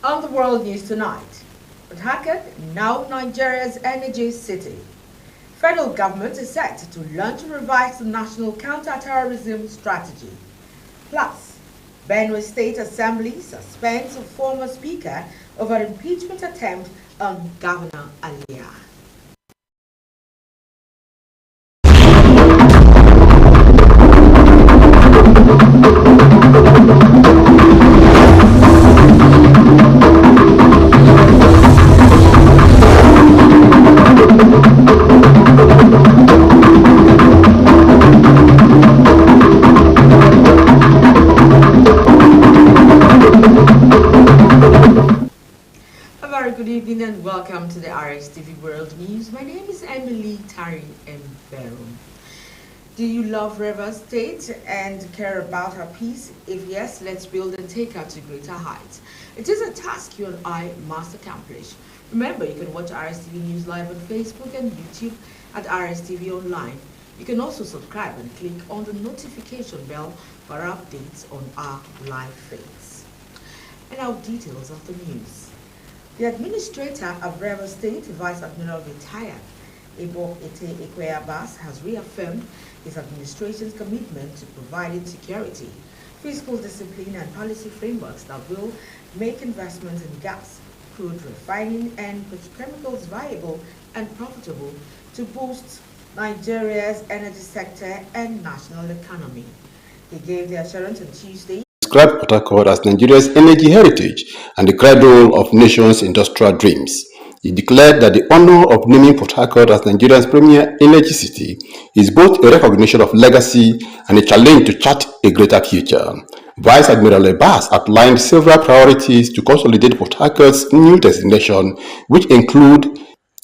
On the world news tonight, Port Harcourt, now Nigeria's energy city. Federal government is set to launch and revise the national counter-terrorism strategy. Plus, Benue State Assembly suspends a former speaker over impeachment attempt on Governor Alia. Good evening and welcome to the Rstv World News. My name is Emily Tari Mbero. Do you love Rivers State and care about her peace? If yes, let's build and take her to greater heights. It is a task you and I must accomplish. Remember, you can watch Rstv News live on Facebook and YouTube at Rstv Online. You can also subscribe and click on the notification bell for updates on our live feeds. And now details of the news. The administrator of Rivers State, Vice Admiral retired Ebo Ete Ekweyabas, has reaffirmed his administration's commitment to providing security, fiscal discipline and policy frameworks that will make investments in gas, crude refining and petrochemicals viable and profitable to boost Nigeria's energy sector and national economy. He gave the assurance on Tuesday. Described Port Harcourt as Nigeria's energy heritage and the cradle of nation's industrial dreams. He declared that the honor of naming Port Harcourt as Nigeria's premier energy city is both a recognition of legacy and a challenge to chart a greater future. Vice Admiral Abbas outlined several priorities to consolidate Port Harcourt's new destination, which include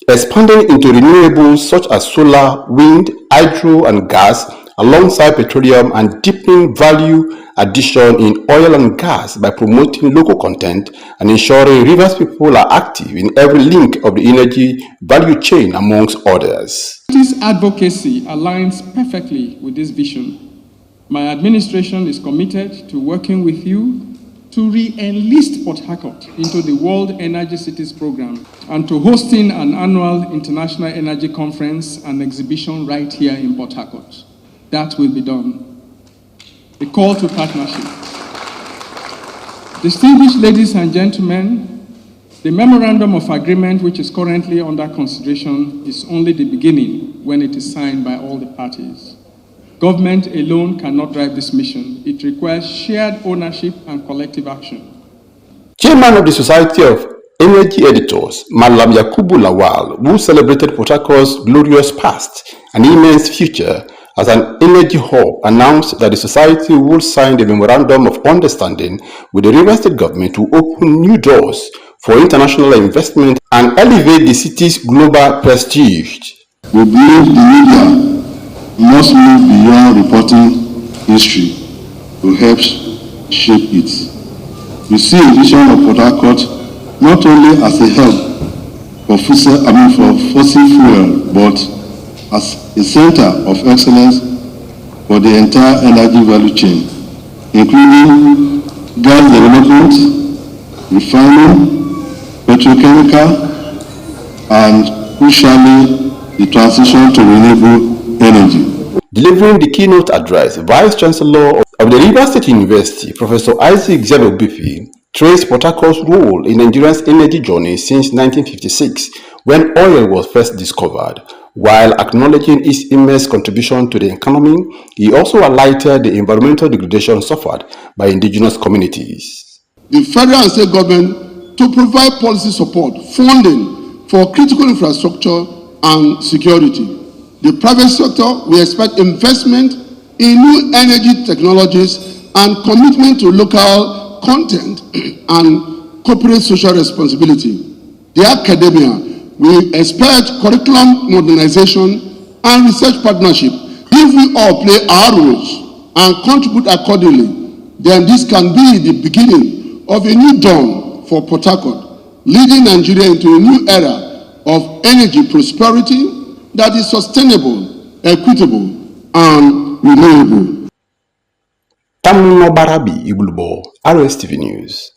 expanding into renewables such as solar, wind, hydro, and gas, alongside petroleum, and deepening value addition in oil and gas by promoting local content and ensuring Rivers people are active in every link of the energy value chain, amongst others. This advocacy aligns perfectly with this vision. My administration is committed to working with you to re-enlist Port Harcourt into the World Energy Cities program and to hosting an annual International Energy Conference and exhibition right here in Port Harcourt. That will be done. A call to partnership. Distinguished ladies and gentlemen, the Memorandum of Agreement, which is currently under consideration, is only the beginning when it is signed by all the parties. Government alone cannot drive this mission. It requires shared ownership and collective action. Chairman of the Society of Energy Editors, Malam Yakubu Lawal, who celebrated Port Harcourt's glorious past and immense future as an energy hub, announced that the society will sign the Memorandum of Understanding with the Rivers State government to open new doors for international investment and elevate the city's global prestige. We believe the media must move beyond reporting history to help shape it. We see the vision of Port Harcourt not only as a hub for fossil fuel, but as a center of excellence for the entire energy value chain, including gas development, refining, petrochemical, and crucially, the transition to renewable energy. Delivering the keynote address, Vice Chancellor of the Rivers State University, Professor Isaac Zenobifi, traced Port Harcourt's role in Nigeria's energy journey since 1956, when oil was first discovered. While acknowledging its immense contribution to the economy, he also highlighted the environmental degradation suffered by indigenous communities. The federal and state government to provide policy support, funding for critical infrastructure and security. The private sector will expect investment in new energy technologies and commitment to local content and corporate social responsibility. The academia we expect curriculum modernization and research partnership. If we all play our roles and contribute accordingly, then this can be the beginning of a new dawn for Port Harcourt, leading Nigeria into a new era of energy prosperity that is sustainable, equitable, and renewable. Tamino Barabi Igulubo, Rstv News.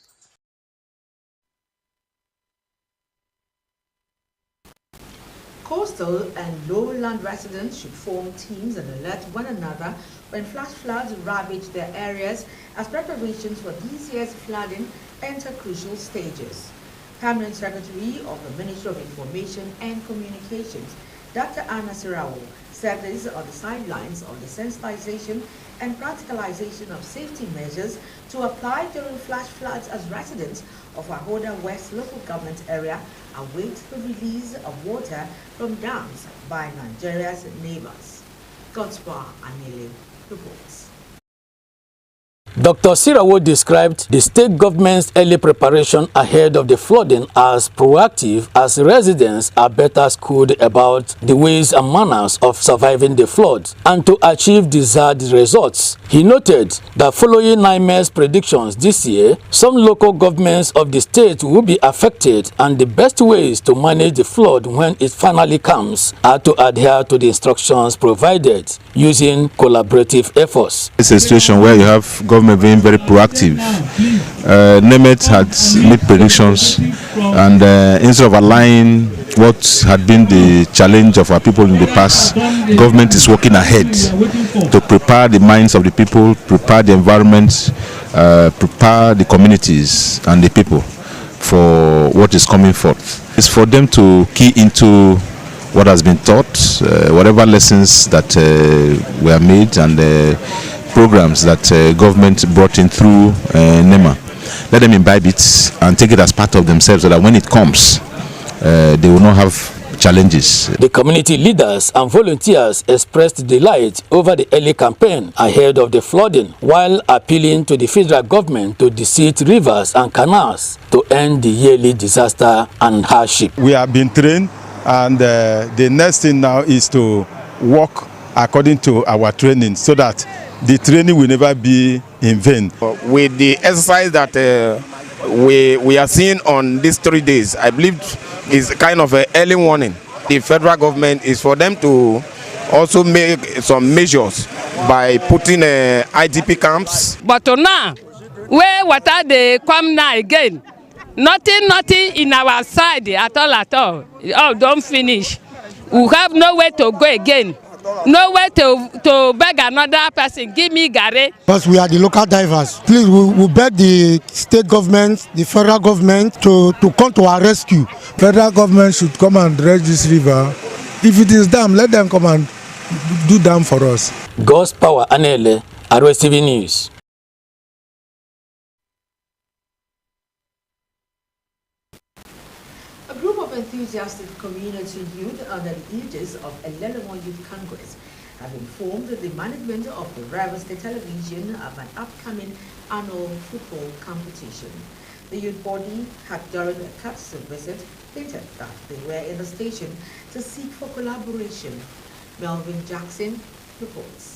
coastal and lowland residents should form teams and alert one another when flash floods ravage their areas as preparations for this year's flooding enter crucial stages. Permanent Secretary of the Ministry of Information and Communications, Dr. Anna Sirawo, said this on the sidelines of the sensitization and practicalization of safety measures to apply during flash floods as residents of Ahoda West local government area await the release of water from dams by Nigeria's neighbors. Godspa Anile reports. Dr. Sirawo described the state government's early preparation ahead of the flooding as proactive, as residents are better schooled about the ways and manners of surviving the flood and to achieve desired results. He noted that following NIME's predictions this year, some local governments of the state will be affected, and the best ways to manage the flood when it finally comes are to adhere to the instructions provided using collaborative efforts. It's a situation where you have government being very proactive. Nemet had made predictions, and instead of allowing what had been the challenge of our people in the past, government is working ahead to prepare the minds of the people, prepare the environment, prepare the communities and the people for what is coming forth. It's for them to key into what has been taught, whatever lessons that were made, and programs that government brought in through NEMA. Let them imbibe it and take it as part of themselves, so that when it comes, they will not have challenges. The community leaders and volunteers expressed delight over the early campaign ahead of the flooding, while appealing to the federal government to deset rivers and canals to end the yearly disaster and hardship. We have been trained, and the next thing now is to work according to our training, so that the training will never be in vain. With the exercise that we are seeing on these 3 days, I believe is kind of an early warning. The federal government is for them to also make some measures by putting IDP camps. But now, where water they come now again, nothing in our side at all. Oh, don't finish. We have nowhere to go again. Nowhere to beg another person, give me gare. Because we are the local divers. Please, we beg the state government, the federal government to come to our rescue. Federal government should come and dredge this river. If it is dam, let them come and do dam for us. God's Power Anele, Rstv News. Enthusiastic community youth under the aegis of Elelemo Youth Congress have informed the management of the Rivers State Television of an upcoming annual football competition. The youth body had, during a courtesy visit, stated that they were in the station to seek for collaboration. Melvin Jackson reports.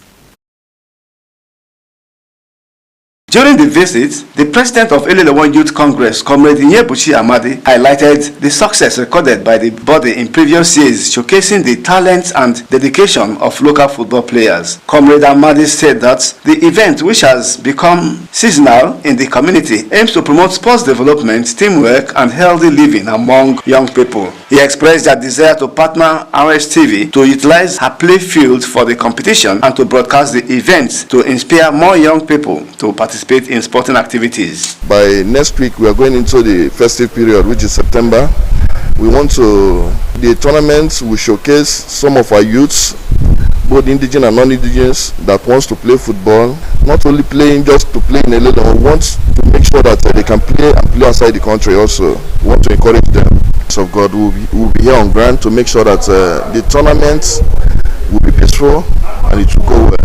During the visit, the president of Elelewon Youth Congress, Comrade Inyebuchi Amadi, highlighted the success recorded by the body in previous years, showcasing the talent and dedication of local football players. Comrade Amadi said that the event, which has become seasonal in the community, aims to promote sports development, teamwork, and healthy living among young people. He expressed their desire to partner Rstv to utilize her play field for the competition and to broadcast the event to inspire more young people to participate in sporting activities. By next week, we are going into the festive period, which is September. The tournament will showcase some of our youths, both indigenous and non-indigenous, that wants to play football. Not only playing just to play in a little, we want to make sure that they can play and play outside the country also. We want to encourage them. So God will be here on ground to make sure that the tournament will be peaceful and it will go well.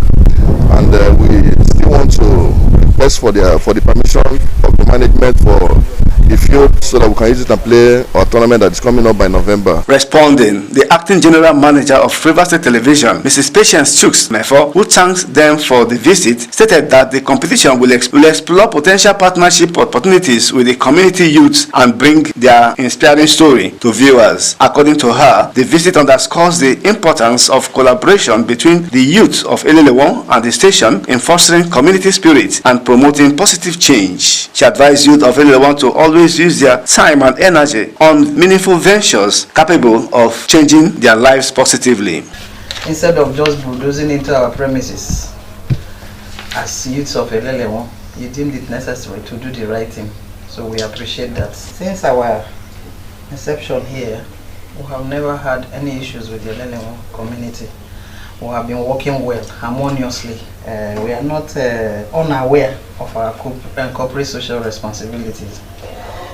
And we still want to request for the permission of the management for the field so that we can use it and play our tournament that is coming up by November. Responding, the acting general manager of Rivers State Television, Mrs. Patience Chooks Mefo, who thanks them for the visit, stated that the competition will explore potential partnership opportunities with the community youths and bring their inspiring story to viewers. According to her, the visit underscores the importance of collaboration between the youth of Elelewon and the station in fostering community spirit and promoting positive change. She advised youth of Elelewon to always use use their time and energy on meaningful ventures capable of changing their lives positively. Instead of just bulldozing into our premises, as youths of Elelewo, you deemed it necessary to do the right thing. So we appreciate that. Since our inception here, we have never had any issues with the Elelewo community. We have been working well, harmoniously. We are not unaware of our corporate social responsibilities.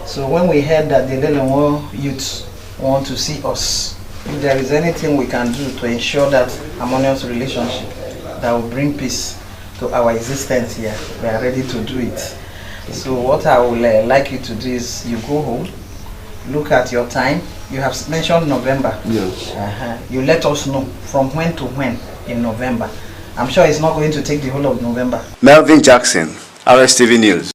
So when we heard that the Elelewo youths want to see us, if there is anything we can do to ensure that harmonious relationship that will bring peace to our existence here, we are ready to do it. So what I would like you to do is you go home, look at your time. You have mentioned November. Yes. You let us know from when to when in November. I'm sure it's not going to take the whole of November. Melvin Jackson, Rstv News.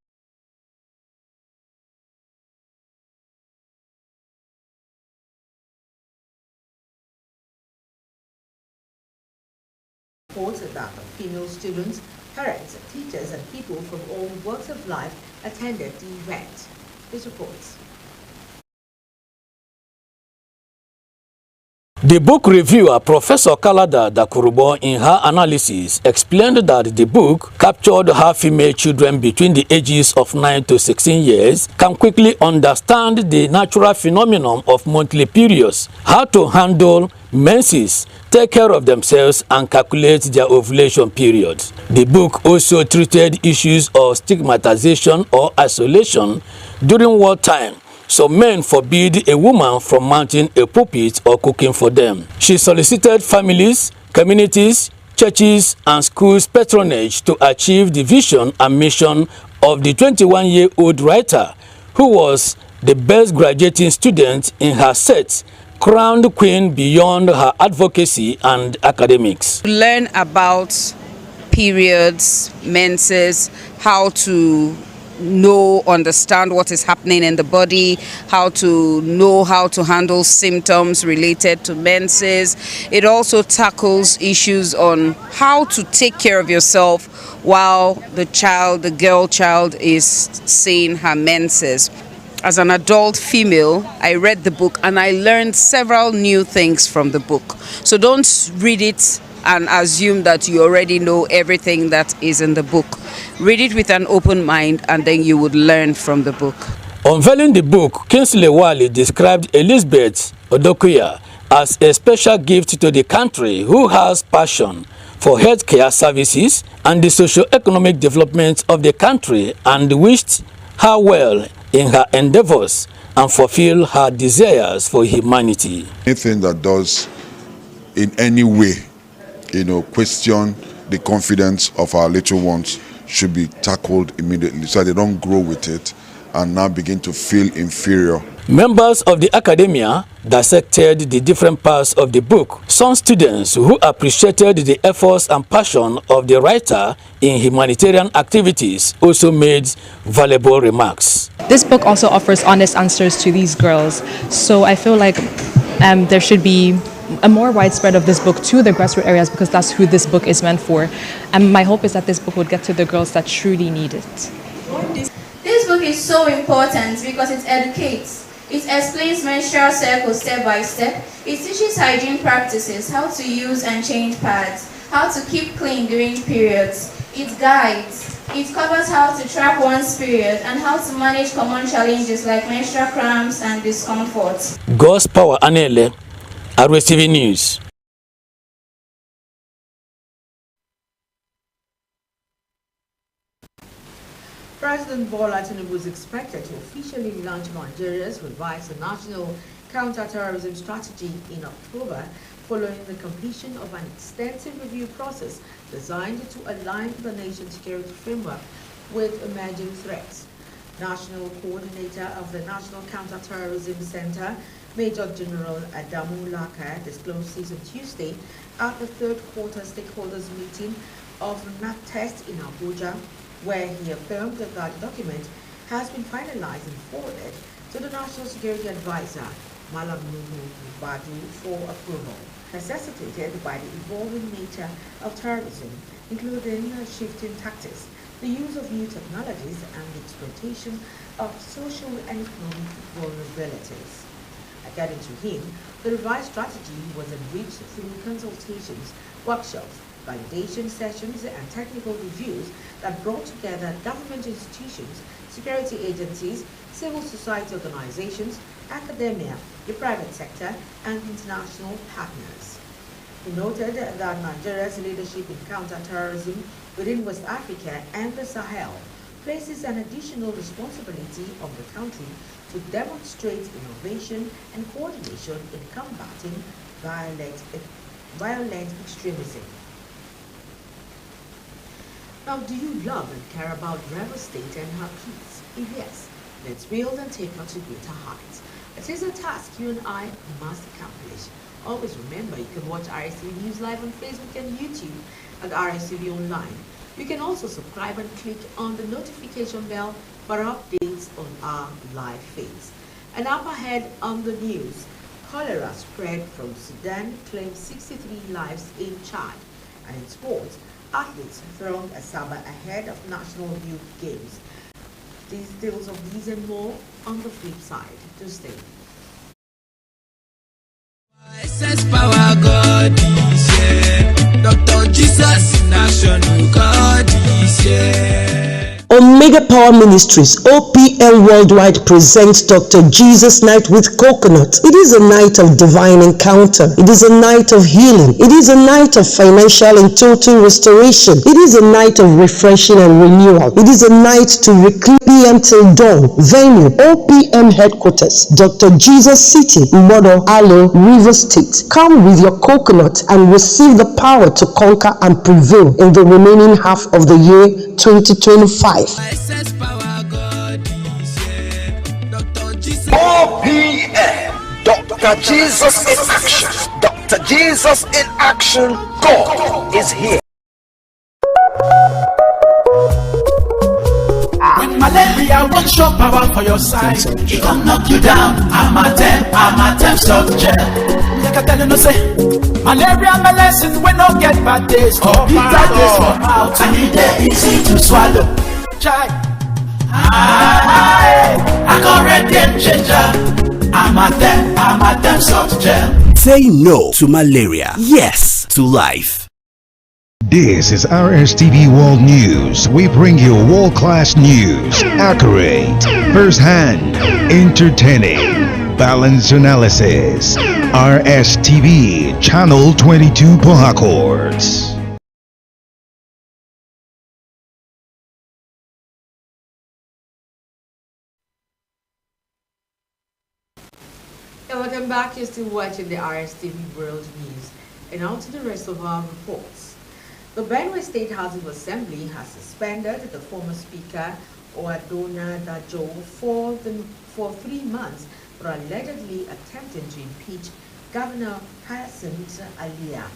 Reports that female students, parents, teachers, and people from all walks of life attended the event. This reports. The book reviewer, Professor Kalada Dakurubo, in her analysis, explained that the book captured how female children between the ages of 9 to 16 years can quickly understand the natural phenomenon of monthly periods, how to handle menses, take care of themselves, and calculate their ovulation period. The book also treated issues of stigmatization or isolation during wartime. Some men forbid a woman from mounting a pulpit or cooking for them. She solicited families, communities, churches, and schools' patronage to achieve the vision and mission of the 21-year-old writer, who was the best graduating student in her set, crowned queen beyond her advocacy and academics. Learn about periods, menses, how to understand what is happening in the body, how to know how to handle symptoms related to menses. It also tackles issues on how to take care of yourself while the girl child is seeing her menses. As an adult female, I read the book and I learned several new things from the book. So don't read it and assume that you already know everything that is in the book. Read it with an open mind and then you would learn from the book. Unveiling the book, Kingsley Wali described Elizabeth Odokuya as a special gift to the country who has passion for healthcare services and the socio-economic development of the country, and wished her well in her endeavors and fulfill her desires for humanity. Anything that does in any way question the confidence of our little ones should be tackled immediately so they don't grow with it and now begin to feel inferior. Members of the academia dissected the different parts of the book. Some students who appreciated the efforts and passion of the writer in humanitarian activities also made valuable remarks. This book also offers honest answers to these girls, so I feel like there should be a more widespread of this book to the grassroots areas, because that's who this book is meant for. And my hope is that this book would get to the girls that truly need it. This book is so important because it educates. It explains menstrual cycles step by step. It teaches hygiene practices, how to use and change pads, how to keep clean during periods. It guides. It covers how to track one's period and how to manage common challenges like menstrual cramps and discomfort. God's Power Anele, Rstv News. President Bola Tinubu is expected to officially launch Nigeria's revised national counter-terrorism strategy in October, following the completion of an extensive review process designed to align the nation's security framework with emerging threats. National Coordinator of the National Counter-Terrorism Center, Major General Adamu Laka, disclosed this on Tuesday at the third quarter stakeholders meeting of NAPTEST in Abuja, where he affirmed that the document has been finalized and forwarded to the National Security Advisor, Malam Nuhu Badu, for approval, necessitated by the evolving nature of terrorism, including shifting tactics, the use of new technologies, and the exploitation of social and economic vulnerabilities. According to him, the revised strategy was enriched through consultations, workshops, validation sessions, and technical reviews that brought together government institutions, security agencies, civil society organizations, academia, the private sector, and international partners. He noted that Nigeria's leadership in counter-terrorism within West Africa and the Sahel places an additional responsibility on the country to demonstrate innovation and coordination in combating violent extremism. Now, do you love and care about Rivers State and her peace? If yes, let's build and take her to greater heights. It is a task you and I must accomplish. Always remember, you can watch Rstv News live on Facebook and YouTube at Rstv Online. You can also subscribe and click on the notification bell for updates on our live feeds. And up ahead on the news, cholera spread from Sudan claims 63 lives in Chad. And in sports, athletes throng Asaba ahead of National Youth Games. Details of these and more on the flip side. To stay. Power God is here. Dr. Jesus in action, God is here. Omega Power Ministries OPM Worldwide presents Dr. Jesus Night with Coconut. It is a night of divine encounter. It is a night of healing. It is a night of financial and total restoration. It is a night of refreshing and renewal. It is a night to reclaim PM till dawn. Venue OPM headquarters, Dr. Jesus City, Modo Alo, River State. Come with your coconut and receive the power to conquer and prevail in the remaining half of the year 2025. OPM, Dr. Jesus in action. Dr. Jesus in action. God is here. When malaria won't show power for your side, it can knock you down. I'm a temp soft gel. Like I tell you no say, malaria medicine when no get bad days for bitter days for mouth, and it easy to swallow. Try. I got red game changer. I'm a temp soft gel. Say no to malaria. Yes to life. This is Rstv World News. We bring you world-class news, accurate, first-hand, entertaining, balanced analysis. Rstv, Channel 22 Port Harcourt. Welcome back. You're still watching the Rstv World News. And on to the rest of our reports. The Benue State House of Assembly has suspended the former Speaker Oadona Dajo for 3 months for allegedly attempting to impeach Governor Hyacinth Alia.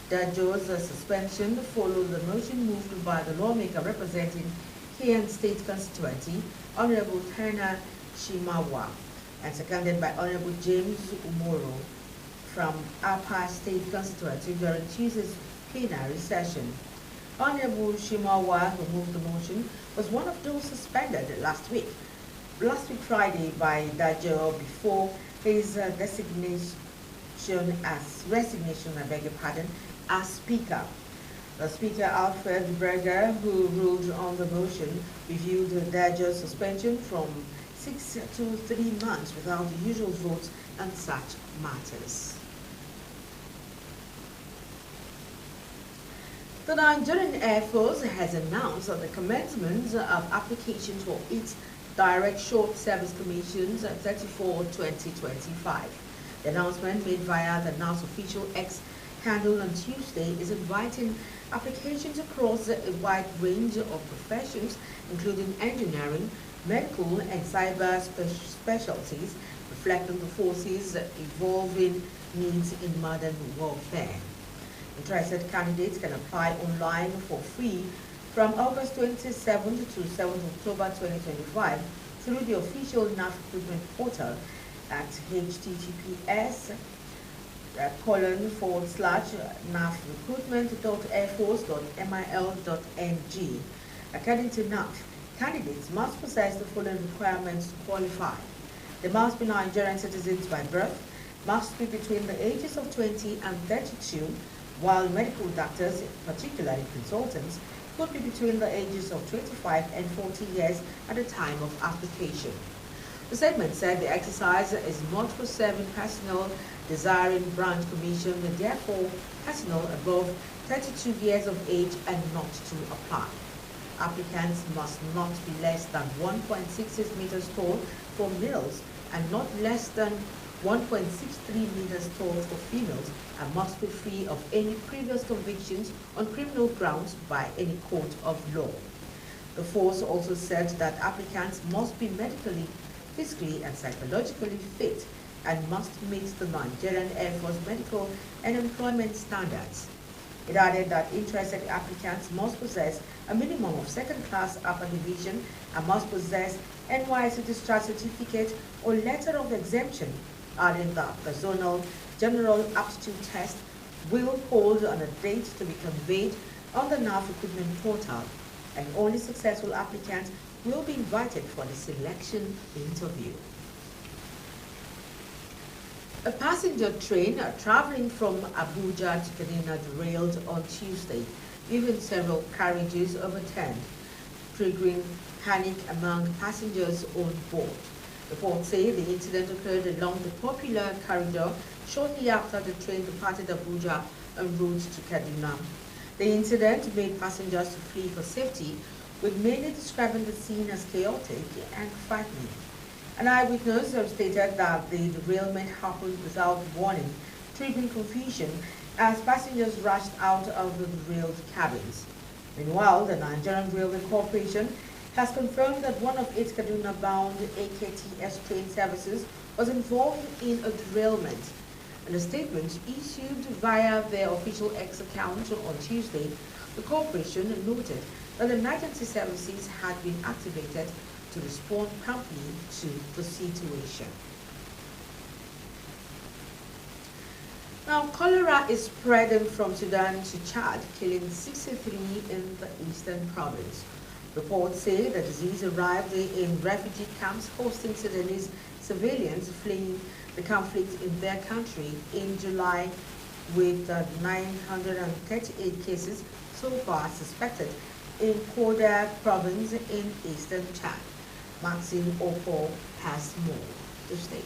Dajo's suspension followed the motion moved by the lawmaker representing Kian State constituency, Honorable Turner Shimawa, and seconded by Honorable James Umoro from Apa State constituency during Tuesday's plenary session. Honorable Shimawa, who moved the motion, was one of those suspended last week Friday by Dajo before his resignation as Speaker. The Speaker, Alfred Berger, who ruled on the motion, reviewed Dajo's suspension from 6 to 3 months without the usual votes on such matters. The Nigerian Air Force has announced the commencement of applications for its Direct Short Service Commissions 34-2025. The announcement made via the NAS official X handle on Tuesday is inviting applications across a wide range of professions, including engineering, medical, and cyber specialties, reflecting the force's evolving needs in modern warfare. Interested candidates can apply online for free from August 27th to 7th October 2025 through the official NAF recruitment portal at https://nafrecruitment.airforce.mil.ng. According to NAF, candidates must possess the following requirements to qualify. They must be Nigerian citizens by birth, must be between the ages of 20 and 32, while medical doctors, particularly consultants, could be between the ages of 25 and 40 years at the time of application. The statement said the exercise is not for serving personnel desiring branch commission, and therefore personnel above 32 years of age and not to apply. Applicants must not be less than 1.66 meters tall for males and not less than 1.63 meters tall for females, and must be free of any previous convictions on criminal grounds by any court of law. The force also said that applicants must be medically, physically and psychologically fit and must meet the Nigerian Air Force medical and employment standards. It added that interested applicants must possess a minimum of second-class upper division and must possess NYSC discharge certificate or letter of exemption, adding that the zonal general aptitude test will hold on a date to be conveyed on the NAF equipment portal, and only successful applicants will be invited for the selection interview. A passenger train traveling from Abuja to Kaduna derailed on Tuesday, leaving several carriages overturned, triggering panic among passengers on board. Reports say the incident occurred along the popular corridor shortly after the train departed Abuja en route to Kaduna. The incident made passengers flee for safety, with many describing the scene as chaotic and frightening. An eyewitness stated that the derailment happened without warning, triggering confusion as passengers rushed out of the derailed cabins. Meanwhile, the Nigerian Railway Corporation has confirmed that one of its Kaduna-bound AKTS train services was involved in a derailment. In a statement issued via their official X account on Tuesday, the corporation noted that emergency services had been activated to respond promptly to the situation. Now, cholera is spreading from Sudan to Chad, killing 63 in the eastern province. Reports say the disease arrived in refugee camps hosting Sudanese civilians fleeing the conflict in their country in July, with 938 cases so far suspected in Koda province in eastern Chad. Maxine Opo has more to state.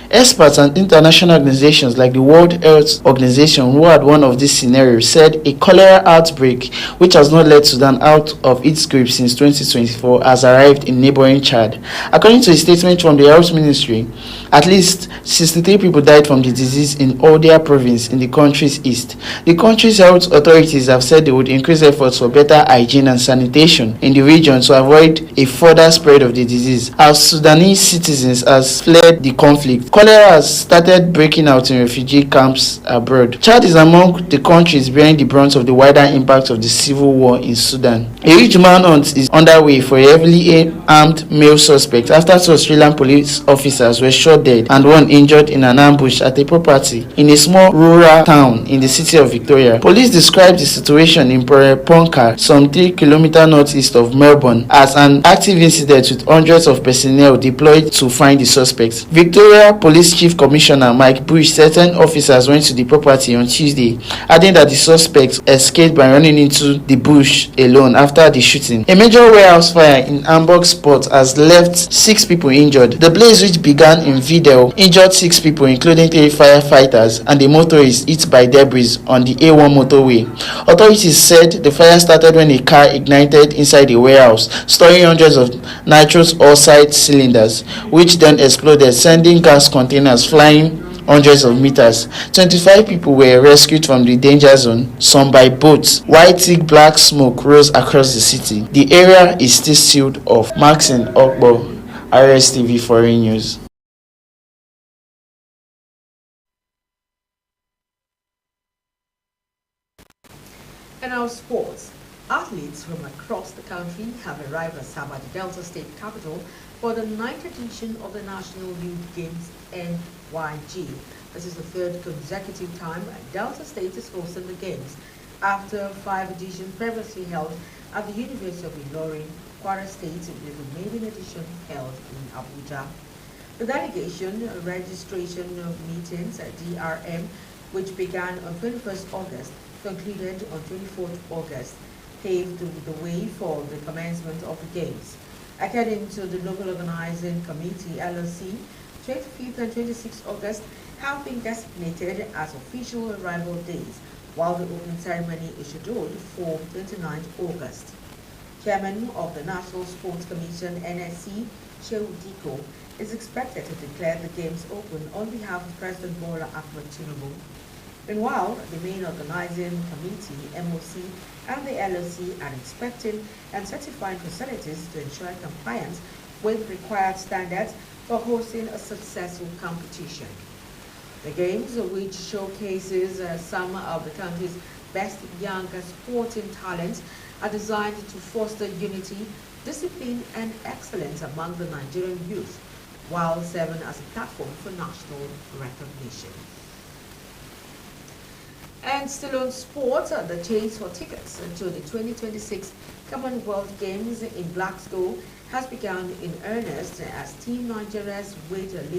Experts and international organizations like the World Health Organization, who had one of these scenarios, said a cholera outbreak, which has not let Sudan out of its grip since 2024, has arrived in neighboring Chad. According to a statement from the Health Ministry, at least 63 people died from the disease in Odia province in the country's east. The country's health authorities have said they would increase efforts for better hygiene and sanitation in the region to avoid a further spread of the disease, as Sudanese citizens has fled the conflict. Cholera has started breaking out in refugee camps abroad. Chad is among the countries bearing the brunt of the wider impact of the civil war in Sudan. A huge manhunt is underway for a heavily armed male suspect after 2 Australian police officers were shot dead and 1 injured in an ambush at a property in a small rural town in the city of Victoria. Police described the situation in Ponka, some 3 kilometers northeast of Melbourne, as an active incident with hundreds of personnel deployed to find the suspects. Victoria Police Chief Commissioner Mike Bush said 10 officers went to the property on Tuesday, adding that the suspect escaped by running into the bush alone after the shooting. A major warehouse fire in Hamburg Sport has left 6 people injured. The blaze, which began in Videl, injured 6 people, including 3 firefighters, and a motorist hit by debris on the A1 motorway. Authorities said the fire started when a car ignited inside the warehouse, storing hundreds of nitrous oxide cylinders, which then exploded, sending gas containers flying hundreds of meters. 25 people were rescued from the danger zone, some by boats, while thick black smoke rose across the city. The area is still sealed off. Maxine Okbo, Rstv Foreign News. And our sports. Athletes from across the country have arrived at Sabah, the Delta State capital, for the 9th edition of the National Youth Games NYG. This is the 3rd consecutive time Delta State is hosting the Games. after 5 editions previously held at the University of Ilorin, Kwara State, with the maiden edition held in Abuja. The delegation registration meetings at DRM, which began on 21st August, concluded on 24th August, paved the way for the commencement of the Games. According to the local organizing committee, LLC, 25th and 26th August have been designated as official arrival days, while the opening ceremony is scheduled for 29th August. Chairman of the National Sports Commission, NSC, Shehu Diko, is expected to declare the Games open on behalf of President Bola Ahmed Tinubu. Meanwhile, the main organizing committee, MOC, and the LOC are inspecting and certifying facilities to ensure compliance with required standards for hosting a successful competition. The Games, which showcases some of the country's best young sporting talents, are designed to foster unity, discipline, and excellence among the Nigerian youth, while serving as a platform for national recognition. And still on sports, the chase for tickets to the 2026 Commonwealth Games in Glasgow has begun in earnest as Team Nigeria's weight